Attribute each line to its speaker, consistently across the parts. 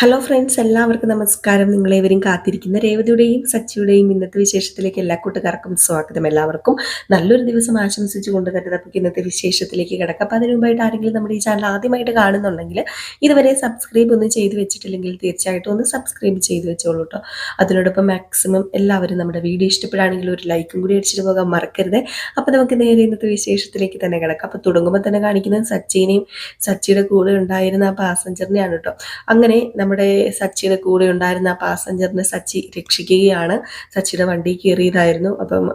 Speaker 1: Hello friends, എല്ലാവർക്കും നമസ്കാരം. നിങ്ങളേവരും കാത്തിരിക്കുന്ന രേവതിയുടെയും സച്ചിയുടെയും ഇന്നത്തെ വിശേഷത്തിലേക്ക് എല്ലാ കൂട്ടുകാർക്കും സ്വാഗതം. എല്ലാവർക്കും നല്ലൊരു ദിവസം ആശംസിച്ചുകൊണ്ട് തന്നെ നമുക്ക് ഇന്നത്തെ വിശേഷത്തിലേക്ക് കിടക്കാം. അപ്പോൾ അതിനു മുമ്പായിട്ട് ആരെങ്കിലും നമ്മുടെ ഈ ചാനൽ ആദ്യമായിട്ട് കാണുന്നുണ്ടെങ്കിൽ ഇതുവരെ സബ്സ്ക്രൈബ് ഒന്നും ചെയ്ത് വെച്ചിട്ടില്ലെങ്കിൽ തീർച്ചയായിട്ടും ഒന്ന് സബ്സ്ക്രൈബ് ചെയ്ത് വെച്ചോളൂ കേട്ടോ. അതിനോടൊപ്പം മാക്സിമം എല്ലാവരും നമ്മുടെ വീഡിയോ ഇഷ്ടപ്പെടുകയാണെങ്കിൽ ഒരു ലൈക്കും കൂടി അടിച്ചിട്ട് പോകാൻ മറക്കരുത്. അപ്പോൾ നമുക്ക് നേരെ ഇന്നത്തെ വിശേഷത്തിലേക്ക് തന്നെ കിടക്കാം. അപ്പോൾ തുടങ്ങുമ്പോൾ തന്നെ കാണിക്കുന്നത് സച്ചിനെയും സച്ചിയുടെ കൂടെ ഉണ്ടായിരുന്ന ആ പാസഞ്ചറിനെയാണ് കേട്ടോ. അങ്ങനെ നമ്മുടെ സച്ചിയുടെ കൂടെ ഉണ്ടായിരുന്ന ആ പാസഞ്ചറിനെ സച്ചി രക്ഷിക്കുകയാണ്. സച്ചിയുടെ വണ്ടി കയറിയതായിരുന്നു. അപ്പം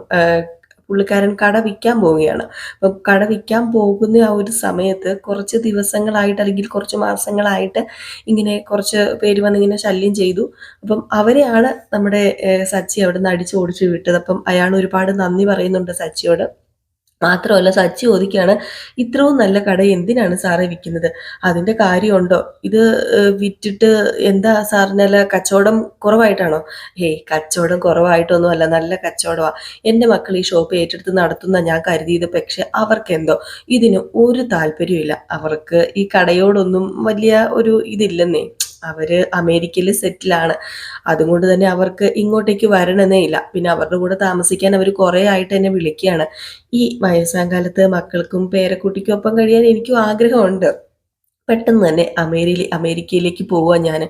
Speaker 1: പുള്ളിക്കാരൻ കട വിൽക്കാൻ പോവുകയാണ്. അപ്പം കട വിൽക്കാൻ പോകുന്ന ആ ഒരു സമയത്ത് കുറച്ച് ദിവസങ്ങളായിട്ട് അല്ലെങ്കിൽ കുറച്ച് മാസങ്ങളായിട്ട് ഇങ്ങനെ കുറച്ച് പേര് വന്നിങ്ങനെ ശല്യം ചെയ്തു. അപ്പം അവരെയാണ് നമ്മുടെ സച്ചി അവിടെ നിന്ന് അടിച്ചോടിച്ച് വിട്ടത്. അപ്പം അയാൾ ഒരുപാട് നന്ദി പറയുന്നുണ്ട് സച്ചിയോട്. മാത്രമല്ല സച്ചി ചോദിക്കുകയാണ്, ഇത്രയും നല്ല കട എന്തിനാണ് സാറേ വിൽക്കുന്നത്? അതിൻ്റെ കാര്യമുണ്ടോ? ഇത് വിറ്റിട്ട് എന്താ സാറിനല്ല കച്ചവടം കുറവായിട്ടാണോ? ഹേയ്, കച്ചവടം കുറവായിട്ടൊന്നും അല്ല, നല്ല കച്ചവടമാണ്. എൻ്റെ മക്കൾ ഈ ഷോപ്പ് ഏറ്റെടുത്ത് നടത്തുന്ന ഞാൻ കരുതിയത്. പക്ഷെ അവർക്കെന്തോ ഇതിന് ഒരു താല്പര്യമില്ല. അവർക്ക് ഈ കടയോടൊന്നും വലിയ ഒരു ഇതില്ലെന്നേ. അവര് അമേരിക്കയിൽ സെറ്റിലാണ്. അതുകൊണ്ട് തന്നെ അവർക്ക് ഇങ്ങോട്ടേക്ക് വരണമെന്നേ ഇല്ല. പിന്നെ അവരുടെ കൂടെ താമസിക്കാൻ അവർ കുറേ ആയിട്ട് എന്നെ വിളിക്കുകയാണ്. ഈ വയസ്സാം കാലത്ത് മക്കൾക്കും പേരക്കുട്ടിക്കും ഒപ്പം കഴിയാൻ എനിക്കും ആഗ്രഹമുണ്ട്. പെട്ടെന്ന് തന്നെ അമേരിക്കയിലേക്ക് പോവാ ഞാൻ.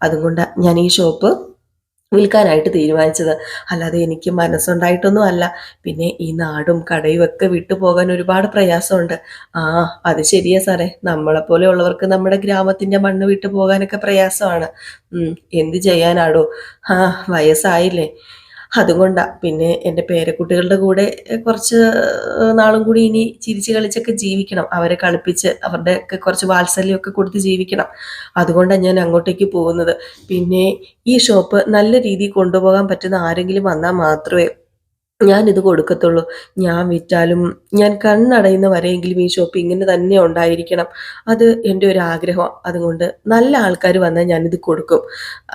Speaker 1: അതുകൊണ്ടാണ് ഞാൻ ഈ ഷോപ്പ് വിൽക്കാനായിട്ട് തീരുമാനിച്ചത്. അല്ലാതെ എനിക്ക് മനസ്സുണ്ടായിട്ടൊന്നും അല്ല. പിന്നെ ഈ നാടും കടയും ഒക്കെ വിട്ടു പോകാൻ ഒരുപാട് പ്രയാസമുണ്ട്. ആ, അത് ശരിയാ സാറേ. നമ്മളെപ്പോലെ ഉള്ളവർക്ക് നമ്മുടെ ഗ്രാമത്തിന്റെ മണ്ണ് വിട്ടു പോകാനൊക്കെ പ്രയാസമാണ്. എന്ത് ചെയ്യാനാടോ? ആ, വയസ്സായില്ലേ. അതുകൊണ്ടാ. പിന്നെ എൻ്റെ പേരക്കുട്ടികളുടെ കൂടെ കുറച്ച് നാളും കൂടി ഇനി ചിരിച്ച് കളിച്ചൊക്കെ ജീവിക്കണം. അവരെ കളിപ്പിച്ച് അവരുടെ ഒക്കെ കുറച്ച് വാത്സല്യമൊക്കെ കൊടുത്ത് ജീവിക്കണം. അതുകൊണ്ടാണ് ഞാൻ അങ്ങോട്ടേക്ക് പോകുന്നത്. പിന്നെ ഈ ഷോപ്പ് നല്ല രീതിയിൽ കൊണ്ടുപോകാൻ പറ്റുന്ന ആരെങ്കിലും വന്നാൽ മാത്രമേ ഞാനിത് കൊടുക്കത്തുള്ളൂ. ഞാൻ വിറ്റാലും ഞാൻ കണ്ണടയുന്ന വരെയെങ്കിലും ഈ ഷോപ്പ് ഇങ്ങനെ തന്നെ ഉണ്ടായിരിക്കണം. അത് എൻ്റെ ഒരു ആഗ്രഹമാണ്. അതുകൊണ്ട് നല്ല ആൾക്കാർ വന്നാൽ ഞാനിത് കൊടുക്കും.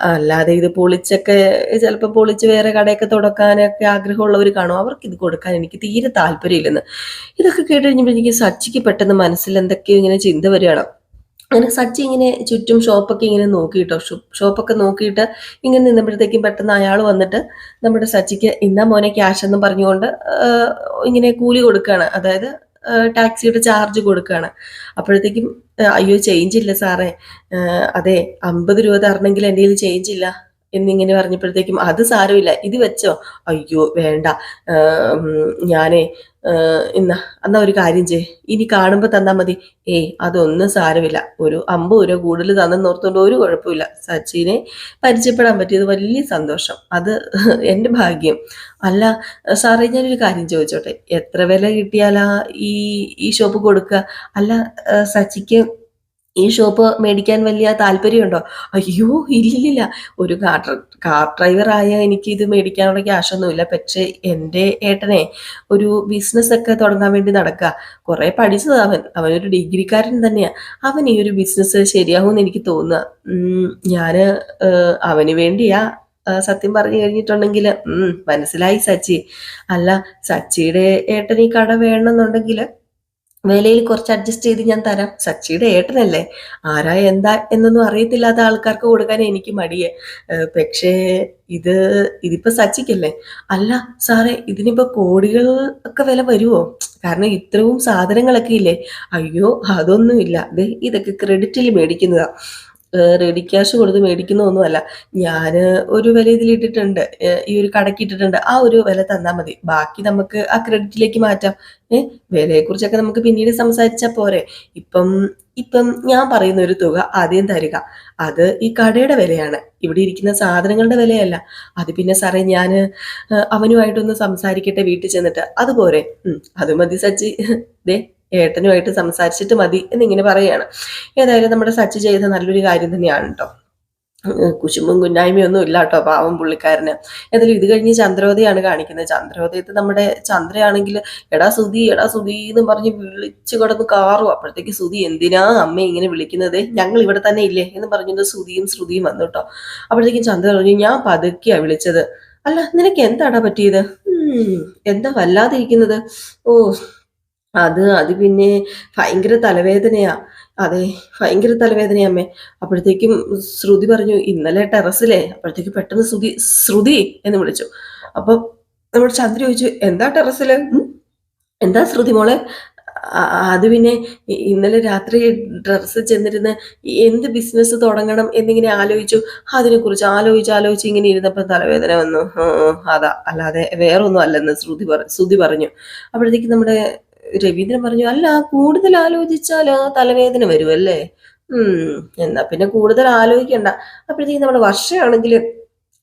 Speaker 1: അല്ലാതെ ഇത് പൊളിച്ചൊക്കെ ചിലപ്പോൾ പൊളിച്ച് വേറെ കടയൊക്കെ തുടക്കാനൊക്കെ ആഗ്രഹമുള്ളവർ കാണും. അവർക്കിത് കൊടുക്കാൻ എനിക്ക് തീരെ താല്പര്യമില്ലെന്ന്. ഇതൊക്കെ കേട്ട് കഴിഞ്ഞപ്പോൾ എനിക്ക് സച്ചിക്ക് പെട്ടെന്ന് മനസ്സിൽ എന്തൊക്കെയോ ഇങ്ങനെ ചിന്ത വരികയാണ്. അങ്ങനെ സച്ചി ഇങ്ങനെ ചുറ്റും ഷോപ്പൊക്കെ ഇങ്ങനെ നോക്കിയിട്ടോ. ഷോപ്പൊക്കെ നോക്കിയിട്ട് ഇങ്ങനെ നിന്നപ്പോഴത്തേക്കും പെട്ടെന്ന് അയാൾ വന്നിട്ട് നമ്മുടെ സച്ചിക്ക് ഇന്നാ മോനെ ക്യാഷ് എന്ന് പറഞ്ഞുകൊണ്ട് ഇങ്ങനെ കൂലി കൊടുക്കുകയാണ്. അതായത് ടാക്സിയുടെ ചാർജ് കൊടുക്കുകയാണ്. അപ്പോഴത്തേക്കും അയ്യോ, ചേഞ്ച് ഇല്ല സാറേ, അതെ 50 രൂപ തരണമെങ്കിൽ എൻ്റെ കയ്യിൽ ചേഞ്ച് ഇല്ല എന്നിങ്ങനെ പറഞ്ഞപ്പോഴത്തേക്കും അത് സാരമില്ല, ഇത് വെച്ചോ. അയ്യോ വേണ്ട, ഞാനേ എന്നാ എന്നാ ഒരു കാര്യം ചെയ്യ്, ഇനി കാണുമ്പോൾ തന്നാൽ മതി. ഏയ്, അതൊന്നും സാരമില്ല, ഒരു 50 രൂപ കൂടുതൽ തന്നെന്നോർത്തുകൊണ്ട് ഒരു കുഴപ്പമില്ല. സച്ചിനെ പരിചയപ്പെടാൻ പറ്റിയത് വലിയ സന്തോഷം. അത് എൻ്റെ ഭാഗ്യം. അല്ല സാറേ, ഞാനൊരു കാര്യം ചോദിച്ചോട്ടെ, എത്ര വില കിട്ടിയാലാ ഈ ഈ ഷോപ്പ് കൊടുക്കുക? അല്ല സച്ചിക്ക് ഈ ഷോപ്പ് മേടിക്കാൻ വലിയ താല്പര്യമുണ്ടോ? അയ്യോ, ഇല്ലില്ല. ഒരു കാർ ഡ്രൈവറായ എനിക്ക് ഇത് മേടിക്കാനുള്ള ക്യാഷൊന്നുമില്ല. പക്ഷേ എൻ്റെ ഏട്ടനെ ഒരു ബിസിനസ്സൊക്കെ തുടങ്ങാൻ വേണ്ടി നടക്കുക. കുറേ പഠിച്ചത് അവനൊരു ഡിഗ്രിക്കാരൻ തന്നെയാണ്. അവൻ ഈ ഒരു ബിസിനസ് ശരിയാവുമെന്ന് എനിക്ക് തോന്നുക. ഞാൻ അവന് വേണ്ടിയാ. സത്യം പറഞ്ഞു കഴിഞ്ഞിട്ടുണ്ടെങ്കിൽ മനസ്സിലായി സച്ചി. അല്ല, സച്ചിയുടെ ഏട്ടൻ ഈ കട വേണമെന്നുണ്ടെങ്കിൽ വിലയിൽ കുറച്ച് അഡ്ജസ്റ്റ് ചെയ്ത് ഞാൻ തരാം. സച്ചിയുടെ ഏട്ടനല്ലേ, ആരാ എന്താ എന്നൊന്നും അറിയത്തില്ലാത്ത ആൾക്കാർക്ക് കൊടുക്കാൻ എനിക്ക് മടിയേ. പക്ഷേ ഇത് ഇതിപ്പോ സച്ചിക്കല്ലേ. അല്ല സാറേ, ഇതിനിപ്പോ കോടികൾ ഒക്കെ വില വരുമോ? കാരണം ഇത്രയും സാധനങ്ങളൊക്കെ ഇല്ലേ. അയ്യോ, അതൊന്നുമില്ല. ഇതൊക്കെ ക്രെഡിറ്റിൽ മേടിക്കുന്നതാ, റെഡി ക്യാഷ് കൊടുത്ത് മേടിക്കുന്നൊന്നുമല്ല. ഞാൻ ഒരു വില ഇതിലിട്ടിട്ടുണ്ട്, ഈ ഒരു കടക്ക് ഇട്ടിട്ടുണ്ട്. ആ ഒരു വില തന്നാൽ മതി, ബാക്കി നമുക്ക് ആ ക്രെഡിറ്റിലേക്ക് മാറ്റാം. വിലയെക്കുറിച്ചൊക്കെ നമുക്ക് പിന്നീട് സംസാരിച്ചാൽ പോരെ. ഇപ്പം ഇപ്പം ഞാൻ പറയുന്ന ഒരു തുക ആദ്യം തരിക. അത് ഈ കടയുടെ വിലയാണ്, ഇവിടെ ഇരിക്കുന്ന സാധനങ്ങളുടെ വിലയല്ല. അത് പിന്നെ സാറേ ഞാൻ അവനുമായിട്ടൊന്ന് സംസാരിക്കട്ടെ വീട്ടിൽ ചെന്നിട്ട്, അതുപോരെ? അത് മതി സച്ചി. ദേ, ഏട്ടനുമായിട്ട് സംസാരിച്ചിട്ട് മതി എന്നിങ്ങനെ പറയാണ്. ഏതായാലും നമ്മുടെ സച്ചി ചെയ്ത നല്ലൊരു കാര്യം തന്നെയാണ് കേട്ടോ. കുശുമ്പും കുന്നായ്മയൊന്നും ഇല്ല കേട്ടോ പാവം പുള്ളിക്കാരന്. ഏതായാലും ഇത് കഴിഞ്ഞ് ചന്ദ്രോദയാണ് കാണിക്കുന്നത്. ചന്ദ്രോദയത്ത് നമ്മുടെ ചന്ദ്രയാണെങ്കിൽ എടാ സുധി, എടാ സുധി എന്ന് പറഞ്ഞ് വിളിച്ചു കിടന്ന് കാറും. അപ്പോഴത്തേക്ക് സുധി എന്തിനാ അമ്മ ഇങ്ങനെ വിളിക്കുന്നത്, ഞങ്ങൾ ഇവിടെ തന്നെ ഇല്ലേ എന്ന് പറഞ്ഞിട്ട് സുധിയും ശ്രുതിയും വന്നു കേട്ടോ. അപ്പോഴത്തേക്കും ചന്ദ്ര പറഞ്ഞു, ഞാൻ പതുക്കിയാ വിളിച്ചത്. അല്ല, നിനക്ക് എന്താടാ പറ്റിയത്? എന്താ വല്ലാതിരിക്കുന്നത്? ഓ, അത് അത് പിന്നെ ഭയങ്കര തലവേദനയാ. അതെ, ഭയങ്കര തലവേദനയാ അമ്മേ. അപ്പോഴത്തേക്കും ശ്രുതി പറഞ്ഞു, ഇന്നലെ ടെറസിലേ, അപ്പോഴത്തേക്ക് പെട്ടെന്ന് ശ്രുതി എന്ന് വിളിച്ചു. അപ്പൊ നമ്മുടെ ചന്ദ്ര ചോദിച്ചു, എന്താ ടെറസില്? എന്താ ശ്രുതി മോളെ? അത് പിന്നെ ഇന്നലെ രാത്രി ടെറസിൽ ചെന്നിരുന്ന് എന്ത് ബിസിനസ് തുടങ്ങണം എന്നിങ്ങനെ ആലോചിച്ചു. അതിനെക്കുറിച്ച് ആലോചിച്ച് ഇങ്ങനെ ഇരുന്നപ്പോൾ തലവേദന വന്നു. അതാ, അല്ലാതെ വേറൊന്നും അല്ലെന്ന് ശ്രുതി പറഞ്ഞു. അപ്പോഴത്തേക്ക് നമ്മുടെ രവീന്ദ്രൻ പറഞ്ഞു, അല്ല കൂടുതൽ ആലോചിച്ചാൽ തലവേദന വരുമല്ലേ? എന്നാ പിന്നെ കൂടുതൽ ആലോചിക്കണ്ട. അപ്പോഴത്തേക്ക് നമ്മുടെ വർഷയാണെങ്കിൽ,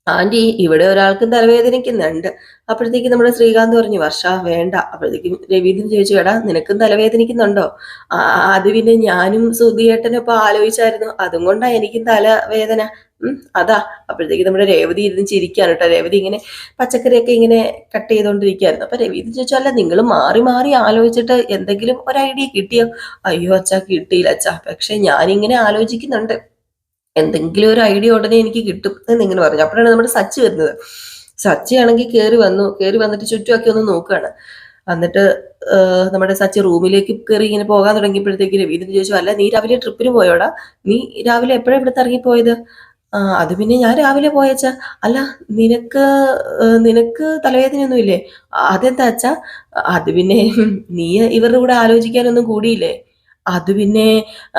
Speaker 1: ആന്റി ഇവിടെ ഒരാൾക്കും തലവേദനിക്കുന്നുണ്ട്. അപ്പോഴത്തേക്ക് നമ്മുടെ ശ്രീകാന്ത് പറഞ്ഞു, വർഷ വേണ്ട. അപ്പോഴത്തേക്കും രവീന്ദ്രൻ ചോദിച്ചു, എടാ നിനക്കും തലവേദനിക്കുന്നുണ്ടോ? "ആ, അത് പിന്നെ ഞാനും സുധിയേട്ടനൊപ്പം ആലോചിച്ചായിരുന്നു, അതും കൊണ്ടാ എനിക്കും തലവേദന. അതാ." അപ്പോഴത്തേക്ക് നമ്മുടെ രേവതി ഇരുന്ന് ചിരിക്കാണ് കേട്ടോ. രേവതി ഇങ്ങനെ പച്ചക്കറിയൊക്കെ ഇങ്ങനെ കട്ട് ചെയ്തുകൊണ്ടിരിക്കുകയായിരുന്നു. അപ്പൊ രവീന്ദ്രൻ ചോദിച്ചു, അല്ല നിങ്ങൾ മാറി മാറി ആലോചിച്ചിട്ട് എന്തെങ്കിലും ഒരു ഐഡിയ കിട്ടിയോ? അയ്യോ അച്ഛാ, കിട്ടിയില്ല അച്ഛാ, പക്ഷെ ഞാനിങ്ങനെ ആലോചിക്കുന്നുണ്ട്, എന്തെങ്കിലും ഒരു ഐഡിയ ഉടനെ എനിക്ക് കിട്ടും എന്നിങ്ങനെ പറഞ്ഞു. അപ്പോഴാണ് നമ്മുടെ സച്ചി വരുന്നത്. സച്ചിയാണെങ്കിൽ കയറി വന്നിട്ട് ചുറ്റുമൊക്കെ ഒന്ന് നോക്കുകയാണ്. എന്നിട്ട് നമ്മുടെ സച്ചി റൂമിലേക്ക് കയറി ഇങ്ങനെ പോകാൻ തുടങ്ങിയപ്പോഴത്തേക്ക് രവീന്ദ്രൻ ചോദിച്ചു, അല്ല നീ രാവിലെ ട്രിപ്പിന് പോയോടാ? നീ രാവിലെ എപ്പോഴാണ് ഇവിടുത്തെ ഇറങ്ങിപ്പോയത്? അത് പിന്നെ ഞാൻ രാവിലെ പോയച്ചാ. അല്ല, നിനക്ക് നിനക്ക് തലവേദനയൊന്നും ഇല്ലേ? അതെന്താ അച്ഛാ? അത് പിന്നെ നീ ഇവരുടെ കൂടെ ആലോചിക്കാനൊന്നും കൂടിയില്ലേ? അത് പിന്നെ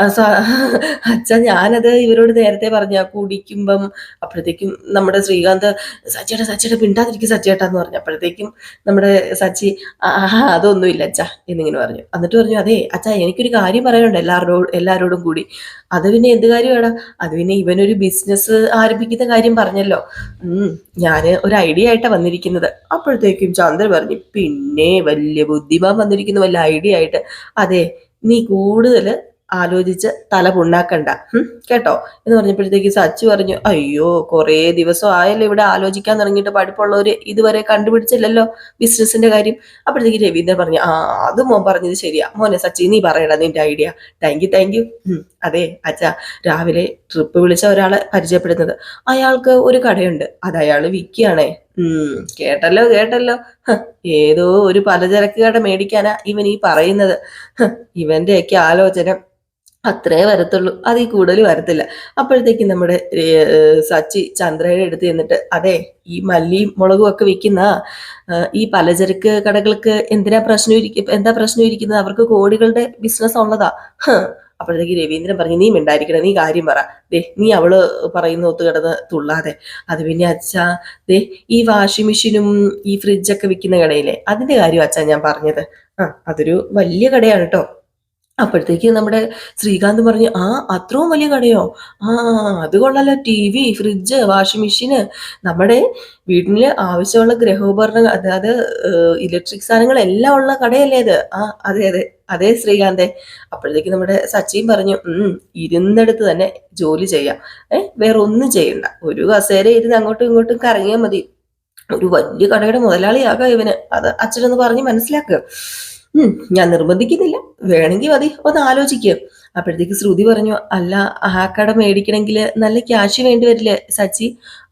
Speaker 1: അച്ഛാ, ഞാനത് ഇവരോട് നേരത്തെ പറഞ്ഞ കുടിക്കുമ്പം. അപ്പോഴത്തേക്കും നമ്മുടെ ശ്രീകാന്ത്, സച്ചിയുടെ പിണ്ടാതിരിക്കും സച്ചിയേട്ടാന്ന് പറഞ്ഞു. അപ്പോഴത്തേക്കും നമ്മുടെ സച്ചി, അതൊന്നുമില്ല അച്ഛാ എന്നിങ്ങനെ പറഞ്ഞു. എന്നിട്ട് പറഞ്ഞു, അതെ അച്ഛാ, എനിക്കൊരു കാര്യം പറയാനുണ്ട് എല്ലാരോടും കൂടി. അത് പിന്നെ എന്ത് കാര്യമാടാ? അത് പിന്നെ ഇവനൊരു ബിസിനസ് ആരംഭിക്കുന്ന കാര്യം പറഞ്ഞല്ലോ. ഞാന് ഒരു ഐഡിയ ആയിട്ടാ വന്നിരിക്കുന്നത്. അപ്പോഴത്തേക്കും ചന്ദ്രൻ പറഞ്ഞു, പിന്നെ വലിയ ബുദ്ധിമാൻ വന്നിരിക്കുന്ന വല്ല ഐഡിയ ആയിട്ട്. അതെ, നീ കൂടുതൽ ആലോചിച്ച് തല പുണ്ണാക്കണ്ട, കേട്ടോ എന്ന് പറഞ്ഞപ്പോഴത്തേക്ക് സച്ചു പറഞ്ഞു, അയ്യോ കുറേ ദിവസം ആയല്ലോ ഇവിടെ ആലോചിക്കാൻ തുടങ്ങിയിട്ട്, പഠിപ്പുള്ളവര് ഇതുവരെ കണ്ടുപിടിച്ചില്ലല്ലോ ബിസിനസിന്റെ കാര്യം. അപ്പോഴത്തേക്ക് രവീന്ദ്രൻ പറഞ്ഞു, അത് മോൻ പറഞ്ഞത് ശരിയാ മോനെ. സച്ചി നീ പറയടാ നിന്റെ ഐഡിയ. Thank you. അതെ അച്ഛാ, രാവിലെ ട്രിപ്പ് വിളിച്ച ഒരാളെ പരിചയപ്പെടുന്നത്. അയാൾക്ക് ഒരു കടയുണ്ട്, അത് അയാൾ വിൽക്കുകയാണേ. കേട്ടല്ലോ. ഏതോ ഒരു പലചരക്ക് കട മേടിക്കാനാ ഇവൻ ഈ പറയുന്നത്. ഇവന്റെയൊക്കെ ആലോചന അത്രേ വരത്തുള്ളൂ, അതിൽ കൂടുതൽ വരത്തില്ല. അപ്പോഴത്തേക്കും നമ്മുടെ സച്ചി ചന്ദ്രയുടെ അടുത്ത് ചെന്നിട്ട്, അതെ ഈ മല്ലിയും മുളകും ഒക്കെ വിൽക്കുന്ന ഈ പലചരക്ക് കടകൾക്ക് എന്താ പ്രശ്നം ഇരിക്കുന്നത്? അവർക്ക് കോടികളുടെ ബിസിനസ് ഉള്ളതാ. അപ്പോഴത്തേക്ക് രവീന്ദ്രൻ പറഞ്ഞു, നീ മിണ്ടായിരിക്കണം, നീ കാര്യം പറ. നീ അവള് പറയുന്ന ഒത്തു കിടന്ന് തുള്ളാതെ. അത് പിന്നെ അച്ഛാ, ഈ വാഷിംഗ് മെഷീനും ഈ ഫ്രിഡ്ജൊക്കെ വിൽക്കുന്ന കടയിലെ അതിന്റെ കാര്യം അച്ഛാ ഞാൻ പറഞ്ഞത്. അതൊരു വലിയ കടയാണ് കേട്ടോ. അപ്പോഴത്തേക്ക് നമ്മുടെ ശ്രീകാന്ത് പറഞ്ഞു, അത്രയും വലിയ കടയോ? ആ അത് കൊള്ളാലോ. TV, ഫ്രിഡ്ജ്, വാഷിംഗ് മെഷീന്, നമ്മുടെ വീട്ടില് ആവശ്യമുള്ള ഗൃഹോപകരണങ്ങൾ, അതായത് ഇലക്ട്രിക് സാധനങ്ങളെല്ലാം ഉള്ള കടയല്ലേ അത്? അതെ ശ്രീകാന്തെ. അപ്പോഴത്തേക്ക് നമ്മുടെ സച്ചിൻ പറഞ്ഞു, ഇരുന്നിടത്ത് തന്നെ ജോലി ചെയ്യാം. വേറെ ഒന്നും ചെയ്യണ്ട, ഒരു കസേര ഇരുന്ന് അങ്ങോട്ടും ഇങ്ങോട്ടും കറങ്ങിയാൽ മതി. ഒരു വലിയ കടയുടെ മുതലാളിയാകാം ഇവന്. അത് അച്ഛനൊന്ന് പറഞ്ഞ് മനസ്സിലാക്കുക. ഞാൻ നിർബന്ധിക്കുന്നില്ല, വേണമെങ്കിൽ മതി, ഒന്ന് ആലോചിക്കുക. അപ്പോഴത്തേക്ക് ശ്രുതി പറഞ്ഞു, അല്ല ആ കട മേടിക്കണമെങ്കിൽ നല്ല ക്യാഷ് വേണ്ടി വരില്ലേ സച്ചി?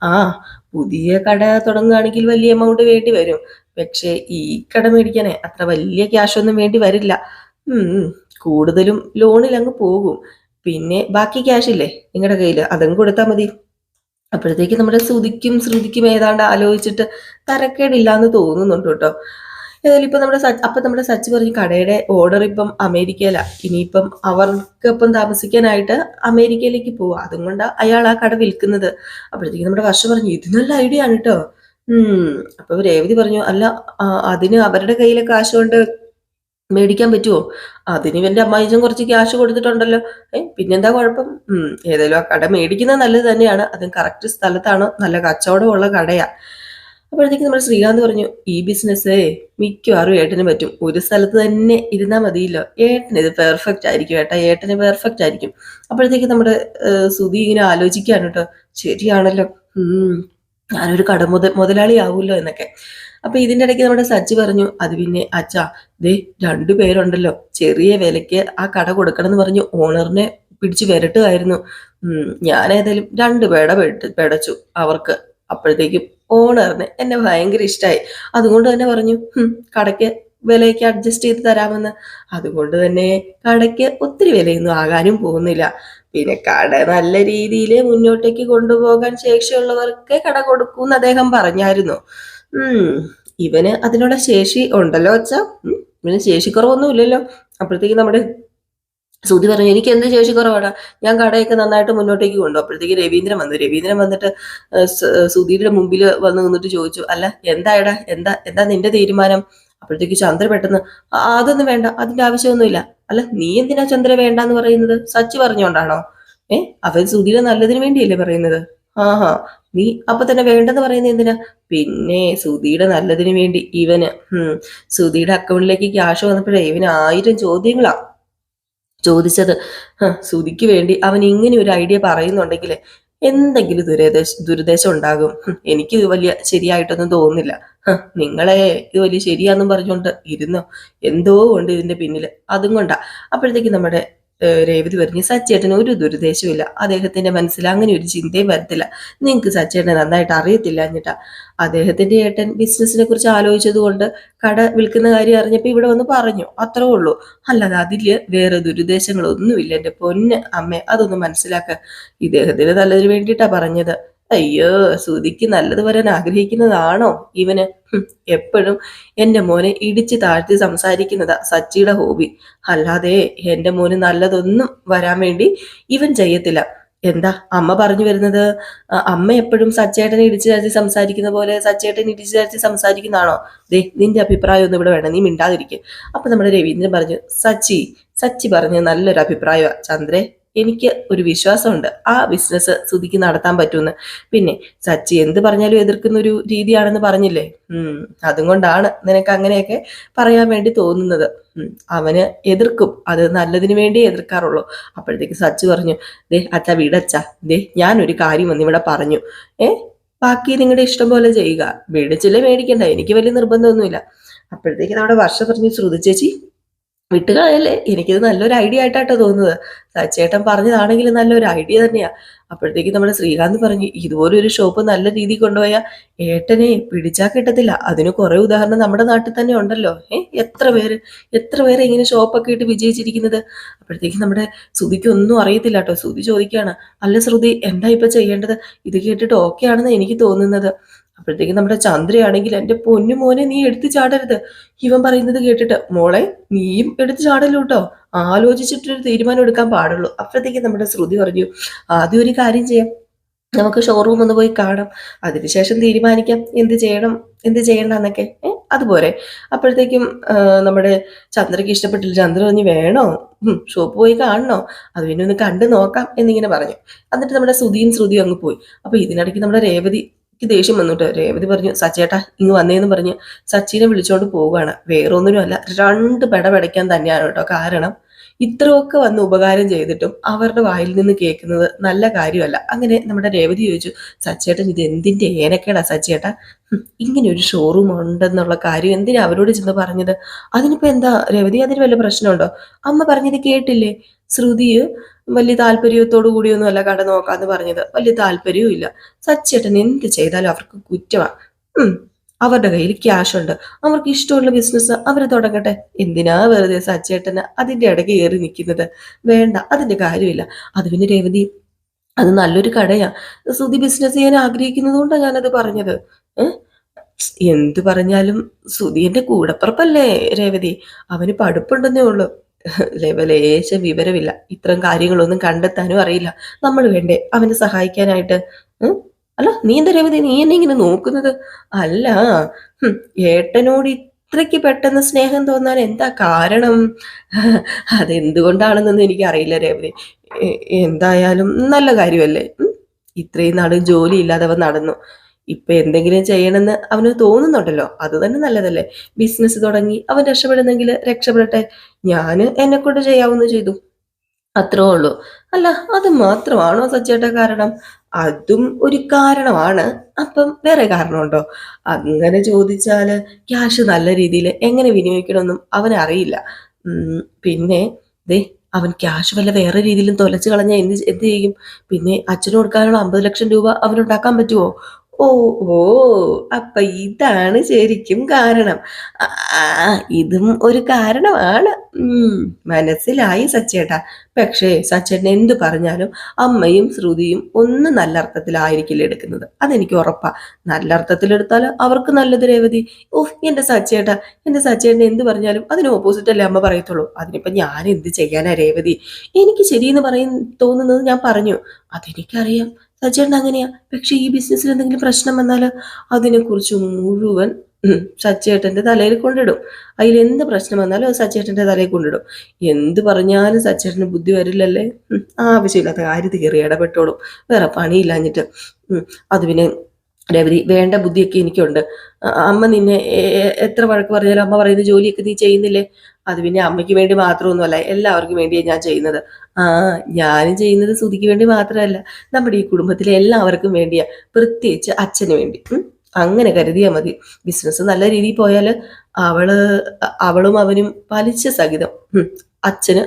Speaker 1: ആ പുതിയ കട തുടങ്ങുകയാണെങ്കിൽ വലിയ എമൗണ്ട് വേണ്ടി വരും. പക്ഷെ ഈ കട മേടിക്കാനേ അത്ര വലിയ ക്യാഷ് ഒന്നും വേണ്ടി വരില്ല. കൂടുതലും ലോണിൽ അങ്ങ് പോകും. പിന്നെ ബാക്കി ക്യാഷ് ഇല്ലേ നിങ്ങളുടെ കയ്യിൽ, അതങ്ങ് കൊടുത്താൽ മതി. അപ്പോഴത്തേക്ക് നമ്മുടെ ശ്രുതിക്കും ഏതാണ്ട് ആലോചിച്ചിട്ട് തരക്കേടില്ലാന്ന് തോന്നുന്നുണ്ട് കേട്ടോ. ഏതായാലും ഇപ്പൊ നമ്മുടെ സച്ചി പറഞ്ഞു, കടയുടെ ഓർഡർ ഇപ്പം അമേരിക്കയിലാ. ഇനിയിപ്പം അവർക്കൊപ്പം താമസിക്കാനായിട്ട് അമേരിക്കയിലേക്ക് പോവാ, അതുകൊണ്ടാ അയാൾ ആ കട വിൽക്കുന്നത്. അപ്പോഴത്തേക്ക് നമ്മുടെ വർഷ പറഞ്ഞു, ഇത് നല്ല ഐഡിയ ആണ് കേട്ടോ. അപ്പൊ രേവതി പറഞ്ഞു, അല്ല അതിന് അവരുടെ കയ്യിലെ കാശ് കൊണ്ട് മേടിക്കാൻ പറ്റുമോ? അതിന് ഇവന്റെ അമ്മായിച്ചൻ കുറച്ച് ക്യാഷ് കൊടുത്തിട്ടുണ്ടല്ലോ. പിന്നെന്താ കുഴപ്പം? ഏതായാലും ആ കട മേടിക്കുന്നത് നല്ലത് തന്നെയാണ്. അതും കറക്റ്റ് സ്ഥലത്താണോ, നല്ല കച്ചവടമുള്ള കടയാ. അപ്പോഴത്തേക്ക് നമ്മൾ ശ്രീകാന്ത് പറഞ്ഞു, ഈ ബിസിനസ് മിക്കവാറും ഏട്ടന് പറ്റും. ഒരു സ്ഥലത്ത് തന്നെ ഇരുന്നാൽ മതിയല്ലോ. ഏട്ടന് ഇത് പെർഫെക്റ്റ് ആയിരിക്കും ഏട്ടന് പെർഫെക്റ്റ് ആയിരിക്കും. അപ്പോഴത്തേക്ക് നമ്മുടെ സുധി ഇങ്ങനെ ആലോചിക്കാണ് കേട്ടോ. ശരിയാണല്ലോ, ഞാനൊരു കട മുതലാളി ആവൂല്ലോ എന്നൊക്കെ. അപ്പൊ ഇതിന്റെ ഇടയ്ക്ക് നമ്മുടെ സച്ചി പറഞ്ഞു, അത് പിന്നെ അച്ഛാ, 2 പേരുണ്ടല്ലോ, ചെറിയ വിലയ്ക്ക് ആ കട കൊടുക്കണം എന്ന് പറഞ്ഞു ഓണറിനെ പിടിച്ചു വരട്ടുമായിരുന്നു. ഞാൻ ഏതായാലും 2 പേട പെടച്ചു അവർക്ക്. അപ്പോഴത്തേക്കും ഓണറിന് എന്നെ ഭയങ്കര ഇഷ്ടമായി. അതുകൊണ്ട് തന്നെ പറഞ്ഞു, കടയ്ക്ക് വിലയ്ക്ക് അഡ്ജസ്റ്റ് ചെയ്ത് തരാമെന്ന്. അതുകൊണ്ട് തന്നെ കടയ്ക്ക് ഒത്തിരി വിലയൊന്നും ആകാനും പോകുന്നില്ല. പിന്നെ കട നല്ല രീതിയിൽ മുന്നോട്ടേക്ക് കൊണ്ടുപോകാൻ ശേഷിയുള്ളവർക്ക് കട കൊടുക്കൂന്ന് അദ്ദേഹം പറഞ്ഞായിരുന്നു. ഉം ഇവന് അതിനുള്ള ശേഷി ഉണ്ടല്ലോ അച്ഛാ. ഇവന് ശേഷി കുറവൊന്നും ഇല്ലല്ലോ. അപ്പോഴത്തേക്ക് നമ്മുടെ സുധി പറഞ്ഞു, എനിക്ക് എന്ത് ശേഷി കുറവാണ്, ഞാൻ കടയൊക്കെ നന്നായിട്ട് മുന്നോട്ടേക്ക് കൊണ്ടു. അപ്പോഴത്തേക്ക് രവീന്ദ്രൻ വന്നു. രവീന്ദ്രൻ വന്നിട്ട് സുധീരുടെ മുമ്പിൽ വന്ന് നിന്നിട്ട് ചോദിച്ചു, അല്ല എന്തായടാ, എന്താ എന്താ നിന്റെ തീരുമാനം? അപ്പോഴത്തേക്ക് ചന്ദ്ര പെട്ടെന്ന്, അതൊന്നും വേണ്ട, അതിന്റെ ആവശ്യമൊന്നുമില്ല. അല്ല നീ എന്തിനാ ചന്ദ്ര വേണ്ടാന്ന് പറയുന്നത്? സച്ചി പറഞ്ഞോണ്ടാണോ? അവൻ സുധീരെ നല്ലതിന് വേണ്ടിയല്ലേ പറയുന്നത്? ആഹാ, നീ അപ്പൊ തന്നെ വേണ്ടെന്ന് പറയുന്നത് എന്തിനാ? പിന്നെ സുധിയുടെ നല്ലതിന് വേണ്ടി. ഇവന് സുധിയുടെ അക്കൗണ്ടിലേക്ക് ക്യാഷ് വന്നപ്പോഴേ ഇവന് 1000 ചോദ്യങ്ങളാ ചോദിച്ചത്. സുധിക്ക് വേണ്ടി അവൻ ഇങ്ങനെ ഒരു ഐഡിയ പറയുന്നുണ്ടെങ്കിൽ എന്തെങ്കിലും ദുരുദ്ദേശം ഉണ്ടാകും. എനിക്ക് ഇത് വലിയ ശരിയായിട്ടൊന്നും തോന്നുന്നില്ല. നിങ്ങളെ ഇത് വലിയ ശരിയാന്നും പറഞ്ഞുകൊണ്ട് ഇരുന്നോ, എന്തോ ഉണ്ട് ഇതിന്റെ പിന്നിൽ, അതും കൊണ്ടാ. അപ്പോഴത്തേക്ക് നമ്മുടെ രേവതി പറഞ്ഞു, സച്ചേട്ടന് ഒരു ദുരുദ്ദേശമില്ല, അദ്ദേഹത്തിന്റെ മനസ്സിൽ അങ്ങനെ ഒരു ചിന്തയും വരത്തില്ല. നിങ്ങൾക്ക് സച്ചേട്ടനെ നന്നായിട്ട് അറിയത്തില്ല എന്നിട്ടാ. അദ്ദേഹത്തിന്റെ ഏട്ടൻ ബിസിനസിനെ കുറിച്ച് ആലോചിച്ചത് കൊണ്ട് കട വിൽക്കുന്ന കാര്യം അറിഞ്ഞപ്പോ ഇവിടെ വന്ന് പറഞ്ഞു, അത്രേ ഉള്ളൂ. അല്ലാതെ അതില് വേറെ ദുരുദ്ദേശങ്ങളൊന്നുമില്ല എന്റെ പൊന്ന് അമ്മ, അതൊന്ന് മനസ്സിലാക്ക. ഇദ്ദേഹത്തിന് നല്ലതിന് വേണ്ടിയിട്ടാ പറഞ്ഞത്. അയ്യോ, ശ്രുതിക്ക് നല്ലത് വരാൻ ആഗ്രഹിക്കുന്നതാണോ ഇവന്? എപ്പോഴും എന്റെ മോനെ ഇടിച്ചു താഴ്ത്തി സംസാരിക്കുന്നതാ സച്ചിയുടെ ഹോബി. അല്ലാതെ എന്റെ മോന് നല്ലതൊന്നും വരാൻ വേണ്ടി ഇവൻ ചെയ്യത്തില്ല. എന്താ അമ്മ പറഞ്ഞു വരുന്നത്? അമ്മ എപ്പോഴും സച്ചേട്ടനെ ഇടിച്ചു താഴ്ത്തി സംസാരിക്കുന്ന പോലെ സച്ചേട്ടൻ ഇടിച്ചു താഴ്ത്തി സംസാരിക്കുന്നതാണോ? ദേ, നിന്റെ അഭിപ്രായം ഒന്നും ഇവിടെ വേണം, നീ മിണ്ടാതിരിക്കും. അപ്പൊ നമ്മുടെ രവീന്ദ്രൻ പറഞ്ഞു, സച്ചി പറഞ്ഞ നല്ലൊരു അഭിപ്രായമാണ് ചന്ദ്രേ. എനിക്ക് ഒരു വിശ്വാസമുണ്ട് ആ ബിസിനസ് സുധിക്ക് നടത്താൻ പറ്റുമെന്ന്. പിന്നെ സച്ചി എന്ത് പറഞ്ഞാലും എതിർക്കുന്ന ഒരു രീതിയാണെന്ന് പറഞ്ഞില്ലേ? അതും കൊണ്ടാണ് നിനക്ക് അങ്ങനെയൊക്കെ പറയാൻ വേണ്ടി തോന്നുന്നത്. അവന് എതിർക്കും, അത് നല്ലതിന് വേണ്ടി എതിർക്കാറുള്ളൂ. അപ്പോഴത്തേക്ക് സച്ചി പറഞ്ഞു, ദേ അച്ഛ വീടച്ഛ, ദേ ഞാനൊരു കാര്യം വന്നിവിടെ പറഞ്ഞു, ബാക്കി നിങ്ങളുടെ ഇഷ്ടം പോലെ ചെയ്യുക, മേടിച്ചില്ലേ മേടിക്കണ്ട, എനിക്ക് വലിയ നിർബന്ധമൊന്നുമില്ല. അപ്പോഴത്തേക്ക് നമ്മുടെ വർഷ പറഞ്ഞു, ശ്രുതി ചേച്ചി വിട്ടുകളയല്ലേ, എനിക്കിത് നല്ലൊരു ഐഡിയ ആയിട്ടാട്ടോ തോന്നുന്നത്. സച്ചേട്ടൻ പറഞ്ഞതാണെങ്കിൽ നല്ലൊരു ഐഡിയ തന്നെയാ. അപ്പോഴത്തേക്ക് നമ്മുടെ ശ്രീകാന്ത് പറഞ്ഞു, ഇതുപോലൊരു ഷോപ്പ് നല്ല രീതിയിൽ കൊണ്ടുപോയാൽ ഏട്ടനെ പിടിച്ചാൽ കിട്ടത്തില്ല. അതിന് കുറെ ഉദാഹരണം നമ്മുടെ നാട്ടിൽ തന്നെ ഉണ്ടല്ലോ. എത്ര പേര് ഇങ്ങനെ ഷോപ്പൊക്കെ ഇട്ട് വിജയിച്ചിരിക്കുന്നത്. അപ്പോഴത്തേക്ക് നമ്മുടെ ശ്രുതിക്ക് ഒന്നും അറിയത്തില്ല കേട്ടോ. ശ്രുതി ചോദിക്കുകയാണ്, അല്ല ശ്രുതി, എന്താ ഇപ്പൊ ചെയ്യേണ്ടത്? ഇത് കേട്ടിട്ട് ഓക്കെ ആണെന്ന് എനിക്ക് തോന്നുന്നത്. അപ്പോഴത്തേക്കും നമ്മുടെ ചന്ദ്രയാണെങ്കിൽ, എന്റെ പൊന്നു മോനെ നീ എടുത്തു ചാടരുത്. ഇവൻ പറയുന്നത് കേട്ടിട്ട്, മോളെ നീയും എടുത്തു ചാടല്ലോ കേട്ടോ, ആലോചിച്ചിട്ടൊരു തീരുമാനം എടുക്കാൻ പാടുള്ളൂ. അപ്പോഴത്തേക്കും നമ്മുടെ ശ്രുതി പറഞ്ഞു, ആദ്യം ഒരു കാര്യം ചെയ്യാം, നമുക്ക് ഷോറൂം ഒന്ന് പോയി കാണാം, അതിനുശേഷം തീരുമാനിക്കാം എന്ത് ചെയ്യണം എന്ത് ചെയ്യണ്ട എന്നൊക്കെ. അതുപോലെ. അപ്പോഴത്തേക്കും നമ്മുടെ ചന്ദ്രയ്ക്ക് ഇഷ്ടപ്പെട്ടില്ല. ചന്ദ്ര പറഞ്ഞു, വേണോ, ഷോപ്പ് പോയി കാണണോ, അത് പിന്നെ ഒന്ന് കണ്ടു നോക്കാം എന്നിങ്ങനെ പറഞ്ഞു. എന്നിട്ട് നമ്മുടെ ശ്രുതിയും അങ്ങ് പോയി. അപ്പൊ ഇതിനിടയ്ക്ക് നമ്മുടെ രേവതി ദേഷ്യം വന്നിട്ട് രേവതി പറഞ്ഞു, സച്ചേട്ടാ ഇങ്ങ് വന്നേന്ന് പറഞ്ഞ് സച്ചിനെ വിളിച്ചോണ്ട് പോവുകയാണ്. വേറൊന്നിനുമല്ല, 2 പെടപെടയ്ക്കാൻ തന്നെയാണ് കേട്ടോ. കാരണം ഇത്രയൊക്കെ വന്ന് ഉപകാരം ചെയ്തിട്ടും അവരുടെ വായിൽ നിന്ന് കേൾക്കുന്നത് നല്ല കാര്യമല്ല. അങ്ങനെ നമ്മുടെ രേവതി ചോദിച്ചു, സച്ചേട്ടൻ ഇത് എന്തിന്റെ ഏനക്കേടാ സച്ചേട്ടാ, ഇങ്ങനെ ഒരു ഷോറൂം ഉണ്ടെന്നുള്ള കാര്യം എന്തിനാ അവരോട് ചെന്ന് പറഞ്ഞത്? അതിനിപ്പോ എന്താ രേവതി, അതിന് വല്ല പ്രശ്നമുണ്ടോ? അമ്മ പറഞ്ഞത് കേട്ടില്ലേ? ശ്രുതിയ് വലിയ താല്പര്യത്തോടു കൂടിയൊന്നും അല്ല കട നോക്കാന്ന് പറഞ്ഞത്, വലിയ താല്പര്യവും ഇല്ല. സച്ചേട്ടൻ എന്ത് ചെയ്താലും അവർക്ക് കുറ്റമാണ്. അവരുടെ കയ്യിൽ ക്യാഷ് ഉണ്ട്, അവർക്ക് ഇഷ്ടമുള്ള ബിസിനസ് അവർ തുടങ്ങട്ടെ. എന്തിനാ വെറുതെ സച്ചേട്ടന് അതിന്റെ ഇടയ്ക്ക് കയറി നിൽക്കുന്നത്? വേണ്ട, അതിന്റെ കാര്യമില്ല. അത് പിന്നെ രേവതി, അത് നല്ലൊരു കടയാ, സുധി ബിസിനസ് ചെയ്യാൻ ആഗ്രഹിക്കുന്നത് കൊണ്ടാണ് ഞാനത് പറഞ്ഞത്. എന്ത് പറഞ്ഞാലും സുധി എന്റെ കൂടപ്പുറപ്പല്ലേ രേവതി, അവന് പഠിപ്പുണ്ടെന്നേ ഉള്ളൂ, ലേശം വിവരമില്ല, ഇത്തരം കാര്യങ്ങളൊന്നും കണ്ടെത്താനും അറിയില്ല. നമ്മൾ വേണ്ടേ അവനെ സഹായിക്കാനായിട്ട്? അല്ല നീ എന്താ രേവതി, നീ എന്നെ ഇങ്ങനെ നോക്കുന്നത്? അല്ല, ഏട്ടനോട് ഇത്രയ്ക്ക് പെട്ടെന്ന് സ്നേഹം തോന്നാൻ എന്താ കാരണം? അതെന്തുകൊണ്ടാണെന്നൊന്നും എനിക്കറിയില്ല രേവതി. എന്തായാലും നല്ല കാര്യമല്ലേ. ഇത്രയും നാള് ജോലി ഇല്ലാതെ അവൻ നടന്നു, ഇപ്പൊ എന്തെങ്കിലും ചെയ്യണമെന്ന് അവന് തോന്നുന്നുണ്ടല്ലോ, അത് തന്നെ നല്ലതല്ലേ. ബിസിനസ് തുടങ്ങി അവൻ രക്ഷപ്പെടുന്നെങ്കിൽ രക്ഷപ്പെടട്ടെ, ഞാന് എന്നെ കൊണ്ട് ചെയ്യാവുന്ന ചെയ്തു, അത്രേ ഉള്ളൂ. അല്ല, അത് മാത്രമാണോ സച്ചേട്ട കാരണം? അതും ഒരു കാരണമാണ്. അപ്പം വേറെ കാരണമുണ്ടോ? അങ്ങനെ ചോദിച്ചാല് ക്യാഷ് നല്ല രീതിയിൽ എങ്ങനെ വിനിയോഗിക്കണമെന്നും അവനറിയില്ല. പിന്നെ ദേ, അവൻ ക്യാഷ് വല്ല വേറെ രീതിയിലും തൊലച്ചു കളഞ്ഞാൽ എന്ത് ചെയ്യും? പിന്നെ അച്ഛന് കൊടുക്കാനുള്ള 50 ലക്ഷം രൂപ അവനുണ്ടാക്കാൻ പറ്റുമോ? ഓ ഓ അപ്പൊ ഇതാണ് ശരിക്കും കാരണം. ആ, ആ, ഇതും ഒരു കാരണമാണ്. ഉം മനസ്സിലായി സച്ചേട്ടാ. പക്ഷേ സച്ചേട്ടൻ എന്ത് പറഞ്ഞാലും അമ്മയും ശ്രുതിയും ഒന്നും നല്ല അർത്ഥത്തിലായിരിക്കില്ല എടുക്കുന്നത്, അതെനിക്ക് ഉറപ്പാ. നല്ല അർത്ഥത്തിലെടുത്താൽ അവർക്ക് നല്ലത് രേവതി. ഓഹ് എന്റെ സച്ചേട്ടാ, എന്റെ സച്ചേട്ടൻ എന്ത് പറഞ്ഞാലും അതിന് ഓപ്പോസിറ്റ് അല്ലേ അമ്മ പറയത്തുള്ളൂ. അതിനിപ്പോ ഞാൻ എന്ത് ചെയ്യാനാ രേവതി? എനിക്ക് ശരിയെന്ന് തോന്നുന്നത് ഞാൻ പറഞ്ഞു. അതെനിക്കറിയാം, സച്ചേട്ടൻ അങ്ങനെയാ. പക്ഷെ ഈ ബിസിനസ്സിൽ എന്തെങ്കിലും പ്രശ്നം വന്നാൽ അതിനെക്കുറിച്ച് മുഴുവൻ സച്ചേട്ടന്റെ തലയിൽ കൊണ്ടിടും. അതിലെന്ത് പ്രശ്നം വന്നാലും അത് സച്ചേട്ടന്റെ തലയിൽ കൊണ്ടിടും. എന്ത് പറഞ്ഞാലും സച്ചേട്ടന് ബുദ്ധി വരില്ലല്ലേ. ആവശ്യമില്ലാത്ത കാര്യത്തിൽ കയറി ഇടപെട്ടോളും, വേറെ പണിയില്ലാഞ്ഞിട്ട്. അത് പിന്നെ രവതി, വേണ്ട ബുദ്ധിയൊക്കെ എനിക്കുണ്ട്. അമ്മ നിന്നെ എത്ര വഴക്ക് പറഞ്ഞാലും അമ്മ പറയുന്ന ജോലിയൊക്കെ നീ ചെയ്യുന്നില്ലേ? അത് പിന്നെ അമ്മയ്ക്ക് വേണ്ടി മാത്രമൊന്നുമല്ല, എല്ലാവർക്കും വേണ്ടിയാണ് ഞാൻ ചെയ്യുന്നത്. ആ, ഞാനും ചെയ്യുന്നത് ശ്രുതിക്ക് വേണ്ടി മാത്രമല്ല, നമ്മുടെ ഈ കുടുംബത്തിലെ എല്ലാവർക്കും വേണ്ടിയാ, പ്രത്യേകിച്ച് അച്ഛന് വേണ്ടി. അങ്ങനെ കരുതിയാൽ മതി. ബിസിനസ് നല്ല രീതിയിൽ പോയാൽ അവള് അവളും അവനും പലിശ സഹിതം അച്ഛന്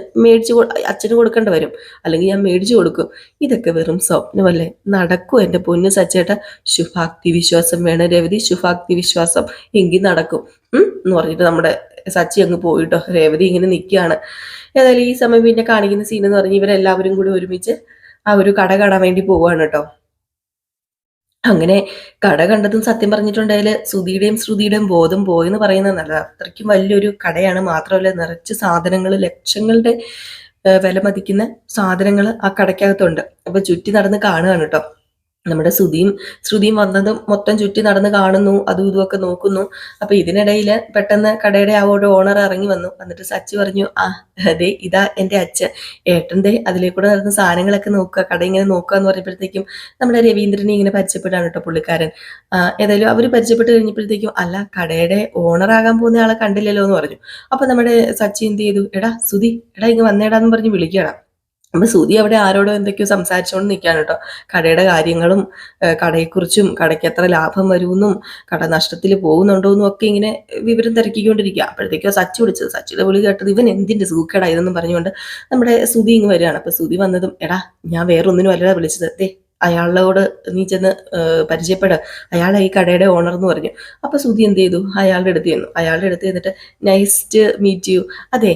Speaker 1: അച്ഛന് കൊടുക്കേണ്ടി വരും, അല്ലെങ്കിൽ ഞാൻ മേടിച്ചു കൊടുക്കും. ഇതൊക്കെ വെറും സ്വപ്നമല്ലേ, നടക്കും എൻ്റെ പൊന്നു സച്ചേട്ട. ശുഭാക്തി വിശ്വാസം വേണം രേവതി, ശുഭാക്തി വിശ്വാസം, എങ്കിൽ നടക്കും എന്ന് പറഞ്ഞിട്ട് നമ്മുടെ സച്ചി അങ്ങ് പോയിട്ടോ. രേവതി ഇങ്ങനെ നിൽക്കുകയാണ്. ഏതായാലും ഈ സമയം പിന്നെ കാണിക്കുന്ന സീൻ എന്ന് പറഞ്ഞ് ഇവരെല്ലാവരും കൂടി ഒരുമിച്ച് ആ ഒരു കട കാണാൻ വേണ്ടി പോവാണ് കേട്ടോ. അങ്ങനെ കട കണ്ടതും സത്യം പറഞ്ഞിട്ടുണ്ടെങ്കിൽ സുധിയുടെയും ശ്രുതിയുടെയും ബോധം പോയെന്ന് പറയുന്നത് നല്ലത്. അത്രയ്ക്കും വലിയൊരു കടയാണ്. മാത്രമല്ല നിറച്ച് സാധനങ്ങൾ, ലക്ഷങ്ങളുടെ വില മതിക്കുന്ന സാധനങ്ങൾ ആ കടയ്ക്കകത്തുണ്ട്. അപ്പൊ ചുറ്റി നടന്ന് കാണുകയാണ് കേട്ടോ. നമ്മുടെ ശ്രുതിയും വന്നതും മൊത്തം ചുറ്റി നടന്ന് കാണുന്നു, അതും ഇതുമൊക്കെ നോക്കുന്നു. അപ്പൊ ഇതിനിടയിൽ പെട്ടെന്ന് കടയുടെ ആ ഒരു ഓണർ ഇറങ്ങി വന്നു. എന്നിട്ട് സച്ചി പറഞ്ഞു, ആ അതെ ഇതാ എൻ്റെ അച്ഛൻ, ഏട്ടൻ്റെ അതിലേക്കൂടെ നടന്ന സാധനങ്ങളൊക്കെ നോക്കുക, കട ഇങ്ങനെ നോക്കുക എന്ന് പറഞ്ഞപ്പോഴത്തേക്കും നമ്മുടെ രവീന്ദ്രനെ ഇങ്ങനെ പരിചയപ്പെടാണ് കേട്ടോ പുള്ളിക്കാരൻ. ഏതായാലും അവർ പരിചയപ്പെട്ട് കഴിഞ്ഞപ്പോഴത്തേക്കും, അല്ല കടയുടെ ഓണറാകാൻ പോകുന്ന ആളെ കണ്ടില്ലല്ലോ എന്ന് പറഞ്ഞു. അപ്പൊ നമ്മുടെ സച്ചി എന്ത് ചെയ്തു, എടാ സുധി, എടാ ഇങ്ങ് വന്നേടാന്ന് പറഞ്ഞ് വിളിക്കണം. അപ്പൊ സുധി അവിടെ ആരോടോ എന്തൊക്കെയോ സംസാരിച്ചുകൊണ്ട് നിൽക്കുകയാണ് കേട്ടോ. കടയുടെ കാര്യങ്ങളും കടയെക്കുറിച്ചും കടയ്ക്ക് എത്ര ലാഭം വരുമെന്നും കട നഷ്ടത്തിൽ പോകുന്നുണ്ടോ എന്നും ഒക്കെ ഇങ്ങനെ വിവരം തിരക്കിക്കൊണ്ടിരിക്കുക. അപ്പോഴത്തേക്കോ സച്ചി വിളിച്ചത്, സച്ചിയുടെ വിളി കേട്ടത് ഇവൻ എന്തിന്റെ സൂക്കേടാ ഇതെന്നും പറഞ്ഞുകൊണ്ട് നമ്മുടെ സുധി ഇങ്ങ് വരികയാണ്. അപ്പൊ സുധി വന്നതും, എടാ ഞാൻ വേറൊന്നിനും അല്ല വിളിച്ചത്, ദേ അയാളോട് നീ ചെന്ന് പരിചയപ്പെട്, അയാളെ ഈ കടയുടെ ഓണർ എന്ന് പറഞ്ഞു. അപ്പൊ സുധി എന്ത് ചെയ്തു, അയാളുടെ അടുത്ത് ചെന്നു. അയാളുടെ അടുത്ത് ചെന്നിട്ട് നൈസ് ടു മീറ്റ് യു, അതെ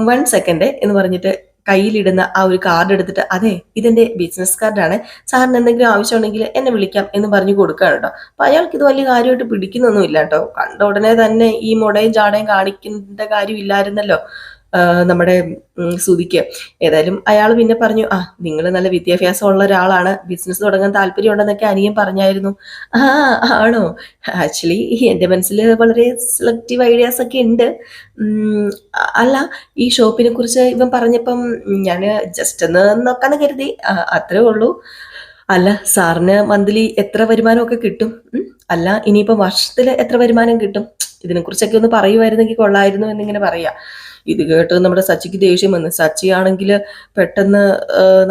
Speaker 1: 1 സെക്കൻഡ് എന്ന് പറഞ്ഞിട്ട് കയ്യിലിടുന്ന ആ ഒരു കാർഡ് എടുത്തിട്ട്, അതെ ഇതെന്റെ ബിസിനസ് കാർഡാണ്, സാറിന് എന്തെങ്കിലും ആവശ്യമുണ്ടെങ്കിൽ എന്നെ വിളിക്കാം എന്ന് പറഞ്ഞു കൊടുക്കുകയാണ് കേട്ടോ. അപ്പൊ അയാൾക്ക് ഇത് വലിയ കാര്യമായിട്ട് പിടിക്കുന്നൊന്നും ഇല്ല കേട്ടോ. കണ്ട ഉടനെ തന്നെ ഈ മുടയും ചാടയും കാണിക്കേണ്ട കാര്യമില്ലായിരുന്നല്ലോ നമ്മുടെ സുധിക്ക്. ഏതായാലും അയാൾ പിന്നെ പറഞ്ഞു, ആ നിങ്ങൾ നല്ല വിദ്യാഭ്യാസം ഉള്ള ഒരാളാണ്, ബിസിനസ് തുടങ്ങാൻ താല്പര്യം ഉണ്ടെന്നൊക്കെ അനിയൻ പറഞ്ഞായിരുന്നു. ആ ആണോ, ആക്ച്വലി എൻ്റെ മനസ്സിൽ വളരെ സെലക്റ്റീവ് ഐഡിയാസ് ഒക്കെ ഉണ്ട്. അല്ല ഈ ഷോപ്പിനെ കുറിച്ച് ഇവൻ പറഞ്ഞപ്പം ഞാൻ ജസ്റ്റ് ഒന്ന് നോക്കാന്ന് കരുതി, അത്രേ ഉള്ളൂ. അല്ല സാറിന് മന്ത്ലി എത്ര വരുമാനമൊക്കെ കിട്ടും? അല്ല ഇനിയിപ്പോ വർഷത്തിൽ എത്ര വരുമാനം കിട്ടും? ഇതിനെക്കുറിച്ചൊക്കെ ഒന്ന് പറയുമായിരുന്നെങ്കിൽ കൊള്ളായിരുന്നു എന്നിങ്ങനെ പറയാ. ഇത് കേട്ട് നമ്മുടെ സച്ചിക്ക് ദേഷ്യം വന്നു. സച്ചിയാണെങ്കിൽ പെട്ടെന്ന്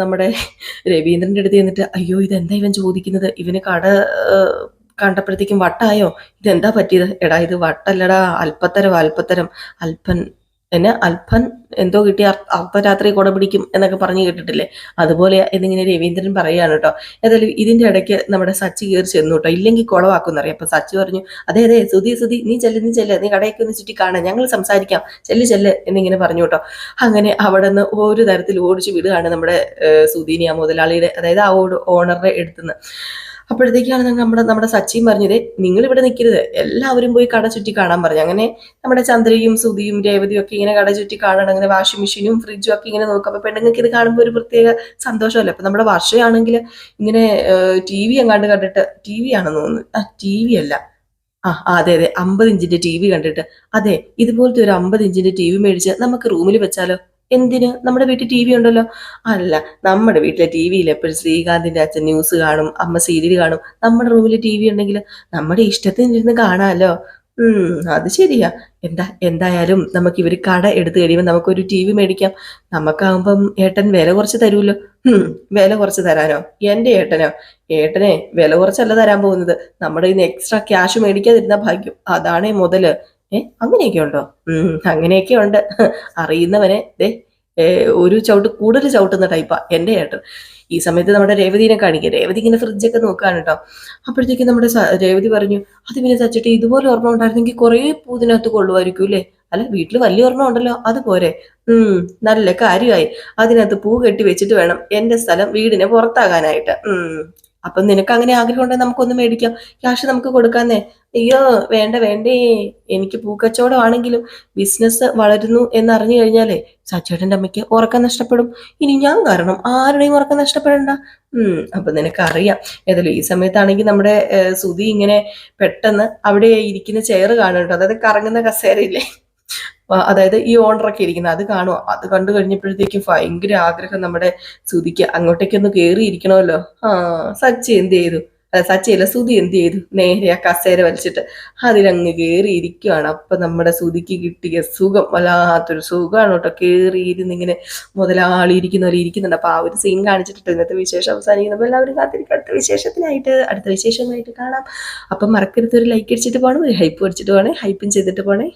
Speaker 1: നമ്മുടെ രവീന്ദ്രന്റെ അടുത്ത് ചെന്നിട്ട്, അയ്യോ ഇതെന്താ ഇവൻ ചോദിക്കുന്നത്, ഇവന് കട കണ്ടപ്പോഴത്തേക്കും വട്ടായോ, ഇതെന്താ പറ്റിയത്? എടാ ഇത് വട്ടല്ലടാ, അല്പത്തരം അല്പൻ എന്നെ അല്പൻ എന്തോ കിട്ടിയ അർദ്ധരാത്രി കുട പിടിക്കും എന്നൊക്കെ പറഞ്ഞു കേട്ടിട്ടില്ലേ, അതുപോലെ എന്നിങ്ങനെ രവീന്ദ്രൻ പറയുകയാണ് കേട്ടോ. ഏതായാലും ഇതിന്റെ ഇടയ്ക്ക് നമ്മുടെ സച്ചി കയറി ചെന്നു കേട്ടോ, ഇല്ലെങ്കിൽ കുളവാക്കുന്നറിയാം. അപ്പൊ സച്ചി പറഞ്ഞു, അതെ സുധി നീ ചെല്ല് നീ കടയൊക്കെ ഒന്ന് ചുറ്റി കാണാൻ, ഞങ്ങൾ സംസാരിക്കാം, ചെല്ല് എന്നിങ്ങനെ പറഞ്ഞു കേട്ടോ. അങ്ങനെ അവിടെ നിന്ന് ഒരു തരത്തിൽ ഓടിച്ചു വിടുകയാണ് നമ്മുടെ സുധീനെ ആ മുതലാളിയുടെ, അതായത് ആ ഓണറുടെ അടുത്തുനിന്ന്. അപ്പോഴത്തേക്കാണ് നമ്മുടെ സച്ചിയും പറഞ്ഞത്, നിങ്ങൾ ഇവിടെ നിൽക്കരുത്, എല്ലാവരും പോയി കട ചുറ്റി കാണാൻ പറഞ്ഞു. അങ്ങനെ നമ്മുടെ ചന്ദ്രയും സുധിയും രേവതിയും ഒക്കെ ഇങ്ങനെ കട ചുറ്റി കാണണം. അങ്ങനെ വാഷിംഗ് മെഷീനും ഫ്രിഡ്ജും ഒക്കെ ഇങ്ങനെ നോക്കും. അപ്പൊ പെണ്ണുങ്ങൾക്ക് ഇത് കാണുമ്പോൾ ഒരു പ്രത്യേക സന്തോഷമല്ലേ. അപ്പൊ നമ്മുടെ വർഷയാണെങ്കിൽ ഇങ്ങനെ TV എങ്ങാണ്ട് കണ്ടിട്ട്, TV ആണെന്ന് തോന്നുന്നു, TV അല്ല, അതെ 50 ഇഞ്ചിന്റെ TV കണ്ടിട്ട്, അതെ ഇതുപോലത്തെ ഒരു 50 ഇഞ്ചിന്റെ TV മേടിച്ച് നമുക്ക് റൂമിൽ വെച്ചാലോ? എന്തിന്, നമ്മുടെ വീട്ടിൽ TV ഉണ്ടല്ലോ. അല്ല നമ്മുടെ വീട്ടിലെ TVയിൽ എപ്പോഴും ശ്രീകാന്തിന്റെ അച്ഛൻ ന്യൂസ് കാണും, അമ്മ സീരിയൽ കാണും, നമ്മുടെ റൂമിൽ TV ഉണ്ടെങ്കിൽ നമ്മുടെ ഇഷ്ടത്തിന് ഇരുന്ന് കാണാമല്ലോ. അത് ശരിയാ. എന്തായാലും നമുക്ക് ഇവര് കട എടുത്തു കഴിയുമ്പോൾ നമുക്കൊരു TV മേടിക്കാം. നമുക്കാവുമ്പം ഏട്ടൻ വില കുറച്ച് തരൂല്ലോ. വില കുറച്ച് തരാനോ? എന്റെ ഏട്ടനെ വില കുറച്ചല്ല തരാൻ പോകുന്നത്, നമ്മുടെ ഇന്ന് എക്സ്ട്രാ ക്യാഷ് മേടിക്കാതിരുന്ന ഭാഗ്യം, അതാണേ മുതല്. അങ്ങനെയൊക്കെ ഉണ്ടോ? അങ്ങനെയൊക്കെ ഉണ്ട്. അറിയുന്നവനെ ഒരു ചവിട്ട് കൂടുതൽ ചവിട്ടുന്ന ടൈപ്പാ എന്റെ ഏട്ടൻ. ഈ സമയത്ത് നമ്മുടെ രേവതിനെ കാണിക്കുക. രേവതി ഇങ്ങനെ ഫ്രിഡ്ജൊക്കെ നോക്കുകയാണ് കേട്ടോ. അപ്പോഴത്തേക്കും നമ്മുടെ രേവതി പറഞ്ഞു, അത് പിന്നെ സച്ചിട്ട് ഇതുപോലെ ഓർമ്മ ഉണ്ടായിരുന്നെങ്കിൽ കുറേ പൂതിനകത്ത് കൊള്ളുമായിരിക്കും അല്ലേ? അല്ല, വീട്ടിൽ വലിയ ഓർമ്മ ഉണ്ടല്ലോ, അതുപോലെ. നല്ല കാര്യമായി. അതിനകത്ത് പൂ കെട്ടി വെച്ചിട്ട് വേണം എന്റെ സ്ഥലം വീടിനെ പുറത്താകാനായിട്ട്. അപ്പം നിനക്ക് അങ്ങനെ ആഗ്രഹം ഉണ്ടെങ്കിൽ നമുക്കൊന്ന് മേടിക്കാം, ക്യാഷ് നമുക്ക് കൊടുക്കാന്നേ. അയ്യോ വേണ്ട വേണ്ടേ, എനിക്ക് പൂക്കച്ചവടമാണെങ്കിലും ബിസിനസ് വളരുന്നു എന്നറിഞ്ഞു കഴിഞ്ഞാലേ സച്ചേട്ടന്റെ അമ്മയ്ക്ക് ഉറക്കം നഷ്ടപ്പെടും. ഇനി ഞാൻ കാരണം ആരുടെയും ഉറക്കം നഷ്ടപ്പെടണ്ട. അപ്പൊ നിനക്കറിയാം. ഏതായാലും ഈ സമയത്താണെങ്കിൽ നമ്മുടെ സുധി ഇങ്ങനെ പെട്ടെന്ന് അവിടെ ഇരിക്കുന്ന ചെയർ കാണുന്നുണ്ടോ, അതായത് കറങ്ങുന്ന കസേരയില്ലേ, അതായത് ഈ ഓണറൊക്കെ ഇരിക്കുന്നത്, അത് കാണുക. അത് കണ്ടു കഴിഞ്ഞപ്പോഴത്തേക്കും ഭയങ്കര ആഗ്രഹം നമ്മുടെ സുധിക്ക് അങ്ങോട്ടേക്കൊന്ന് കയറിയിരിക്കണമല്ലോ. സച്ചി എന്ത് ചെയ്തു, സച്ചിയല്ല സുധി എന്ത് ചെയ്തു, നേരെ ആ കസേര വലിച്ചിട്ട് അതിലങ്ങ് കയറിയിരിക്കുകയാണ്. അപ്പൊ നമ്മുടെ സുധിക്ക് കിട്ടിയ സുഖം വല്ലാത്തൊരു സുഖമാണ് കേട്ടോ. കയറിയിരുന്ന് ഇങ്ങനെ മുതലാളി ഇരിക്കുന്ന പോലെ ഇരിക്കുന്നുണ്ട്. അപ്പൊ ആ ഒരു സീൻ കാണിച്ചിട്ട് ഇന്നത്തെ വിശേഷം അവസാനിക്കുന്നത്. എല്ലാവരും കാത്തിരിക്കും അടുത്ത വിശേഷത്തിനായിട്ട്. അടുത്ത വിശേഷമായിട്ട് കാണാം. അപ്പം മറക്കരുത്, ഒരു ലൈക്ക് അടിച്ചിട്ട് പോകണം, ഒരു ഹൈപ്പ് അടിച്ചിട്ട് പോകണേ, ഹൈപ്പും ചെയ്തിട്ട് പോകണേ.